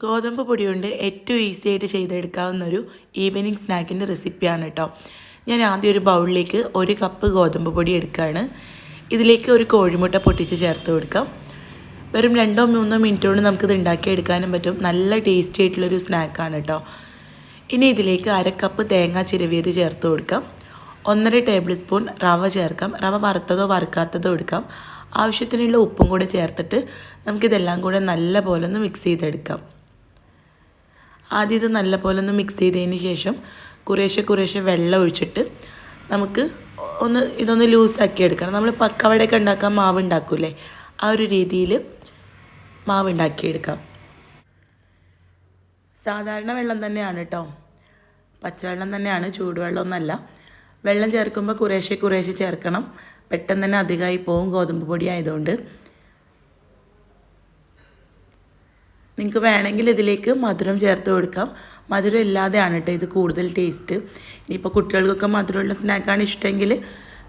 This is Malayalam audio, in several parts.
ഗോതമ്പ് പൊടി കൊണ്ട് ഏറ്റവും ഈസി ആയിട്ട് ചെയ്തെടുക്കാവുന്ന ഒരു ഈവനിങ് സ്നാക്കിൻ്റെ റെസിപ്പിയാണ് കേട്ടോ. ഞാൻ ആദ്യം ഒരു ബൗളിലേക്ക് 1 കപ്പ് ഗോതമ്പ് പൊടി എടുക്കുകയാണ്. ഇതിലേക്ക് ഒരു കോഴിമുട്ട പൊട്ടിച്ച് ചേർത്ത് കൊടുക്കാം. വെറും 2-3 മിനിറ്റ് കൊണ്ട് നമുക്കിത് ഉണ്ടാക്കിയെടുക്കാനും പറ്റും. നല്ല ടേസ്റ്റി ആയിട്ടുള്ളൊരു സ്നാക്കാണ് കേട്ടോ. ഇനി ഇതിലേക്ക് 1/2 കപ്പ് തേങ്ങ ചിരവിയത് ചേർത്ത് കൊടുക്കാം. 1.5 ടേബിൾ സ്പൂൺ റവ ചേർക്കാം. റവ വറുത്തതോ വറുക്കാത്തതോ എടുക്കാം. ആവശ്യത്തിനുള്ള ഉപ്പും കൂടെ ചേർത്തിട്ട് നമുക്കിതെല്ലാം കൂടെ നല്ല പോലെ ഒന്ന് മിക്സ് ചെയ്തെടുക്കാം. ആദ്യം ഇത് നല്ല പോലെ ഒന്ന് മിക്സ് ചെയ്തതിന് ശേഷം കുറേശ്ശെ വെള്ളം ഒഴിച്ചിട്ട് നമുക്ക് ഇതൊന്ന് ലൂസാക്കി എടുക്കണം. നമ്മൾ പക്കവടയൊക്കെ ഉണ്ടാക്കാൻ മാവ് ഉണ്ടാക്കൂലേ, ആ ഒരു രീതിയിൽ മാവ് ഉണ്ടാക്കിയെടുക്കാം. സാധാരണ വെള്ളം തന്നെയാണ് കേട്ടോ, പച്ചവെള്ളം തന്നെയാണ്, ചൂടുവെള്ളമൊന്നുമല്ല. വെള്ളം ചേർക്കുമ്പോൾ കുറേശ്ശെ ചേർക്കണം. പെട്ടെന്ന് തന്നെ അധികമായി പോവും ഗോതമ്പ് പൊടി ആയതുകൊണ്ട്. നിങ്ങൾക്ക് വേണമെങ്കിൽ ഇതിലേക്ക് മധുരം ചേർത്ത് കൊടുക്കാം. മധുരം ഇല്ലാതെയാണ് കേട്ടോ ഇത് കൂടുതൽ ടേസ്റ്റ്. ഇനിയിപ്പോൾ കുട്ടികൾക്കൊക്കെ മധുരമുള്ള സ്നാക്കാണ് ഇഷ്ടമെങ്കിൽ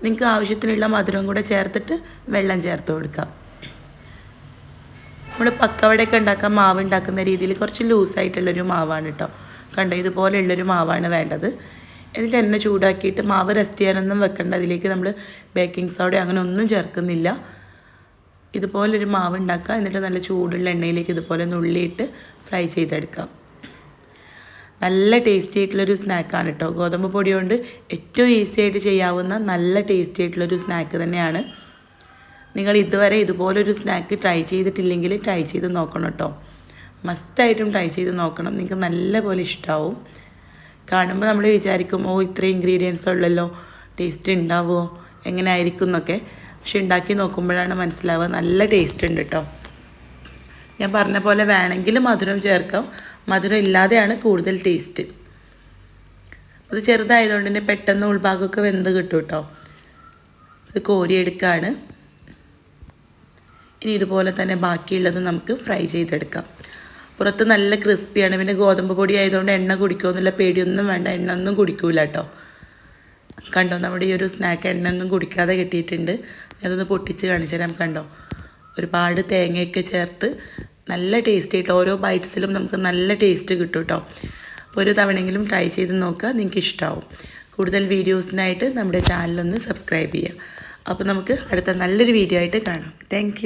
നിങ്ങൾക്ക് ആവശ്യത്തിനുള്ള മധുരം കൂടെ ചേർത്തിട്ട് വെള്ളം ചേർത്ത് കൊടുക്കാം. നമ്മൾ പക്കവടയൊക്കെ ഉണ്ടാക്കാൻ മാവ് ഉണ്ടാക്കുന്ന രീതിയിൽ കുറച്ച് ലൂസായിട്ടുള്ളൊരു മാവാണ് കേട്ടോ. കണ്ടോ, ഇതുപോലെയുള്ളൊരു മാവാണ് വേണ്ടത്. എന്നിട്ട് എണ്ണ ചൂടാക്കിയിട്ട് മാവ് റെസ്റ്റ് ചെയ്യാനൊന്നും വെക്കേണ്ട. അതിലേക്ക് നമ്മൾ ബേക്കിംഗ് സോഡ അങ്ങനെ ഒന്നും ചേർക്കുന്നില്ല. ഇതുപോലൊരു മാവ് ഉണ്ടാക്കുക. എന്നിട്ട് നല്ല ചൂടുള്ള എണ്ണയിലേക്ക് ഇതുപോലെ നുള്ളിയിട്ട് ഫ്രൈ ചെയ്തെടുക്കാം. നല്ല ടേസ്റ്റി ആയിട്ടുള്ളൊരു സ്നാക്കാണ് കേട്ടോ. ഗോതമ്പ് പൊടി കൊണ്ട് ഏറ്റവും ഈസി ആയിട്ട് ചെയ്യാവുന്ന നല്ല ടേസ്റ്റി ആയിട്ടുള്ളൊരു സ്നാക്ക് തന്നെയാണ്. നിങ്ങൾ ഇതുവരെ ഇതുപോലൊരു സ്നാക്ക് ട്രൈ ചെയ്തിട്ടില്ലെങ്കിൽ ട്രൈ ചെയ്ത് നോക്കണം കേട്ടോ. മസ്റ്റായിട്ടും ട്രൈ ചെയ്ത് നോക്കണം. നിങ്ങൾക്ക് നല്ല പോലെ ഇഷ്ടമാവും. കാണുമ്പോൾ നമ്മൾ വിചാരിക്കും, ഓ ഇത്രയും ഇൻഗ്രീഡിയൻസ് ഉള്ളല്ലോ, ടേസ്റ്റ് ഉണ്ടാവുമോ, എങ്ങനെ ആയിരിക്കും എന്നൊക്കെ. പക്ഷെ ഉണ്ടാക്കി നോക്കുമ്പോഴാണ് മനസ്സിലാവുക, നല്ല ടേസ്റ്റ് ഉണ്ട് കേട്ടോ. ഞാൻ പറഞ്ഞ പോലെ വേണമെങ്കിൽ മധുരം ചേർക്കാം. മധുരം ഇല്ലാതെയാണ് കൂടുതൽ ടേസ്റ്റ്. അത് ചെറുതായതുകൊണ്ട് തന്നെ പെട്ടെന്ന് ഉൾഭാഗമൊക്കെ വെന്ത് കിട്ടും കേട്ടോ. ഇത് കോരിയെടുക്കുകയാണ്. ഇനി ഇതുപോലെ തന്നെ ബാക്കിയുള്ളത് നമുക്ക് ഫ്രൈ ചെയ്തെടുക്കാം. പുറത്ത് നല്ല ക്രിസ്പിയാണ്. പിന്നെ ഗോതമ്പ് പൊടി ആയതുകൊണ്ട് എണ്ണ കുടിക്കുമെന്നുള്ള പേടിയൊന്നും വേണ്ട. എണ്ണ ഒന്നും കുടിക്കൂല കേട്ടോ. കണ്ടോ, നമ്മുടെ ഈ ഒരു സ്നാക്ക് എണ്ണ ഒന്നും കുടിക്കാതെ കിട്ടിയിട്ടുണ്ട്. അതൊന്ന് പൊട്ടിച്ച് കാണിച്ചു തരാം. കണ്ടോ, ഒരുപാട് തേങ്ങയൊക്കെ ചേർത്ത് നല്ല ടേസ്റ്റ് ആയിട്ട് ഓരോ ബൈറ്റ്സിലും നമുക്ക് നല്ല ടേസ്റ്റ് കിട്ടും കേട്ടോ. അപ്പോൾ ഒരു തവണയെങ്കിലും ട്രൈ ചെയ്ത് നോക്കുക, നിങ്ങൾക്ക് ഇഷ്ടമാവും. കൂടുതൽ വീഡിയോസിനായിട്ട് നമ്മുടെ ചാനലൊന്ന് സബ്സ്ക്രൈബ് ചെയ്യുക. അപ്പോൾ നമുക്ക് അടുത്ത നല്ലൊരു വീഡിയോ ആയിട്ട് കാണാം. താങ്ക്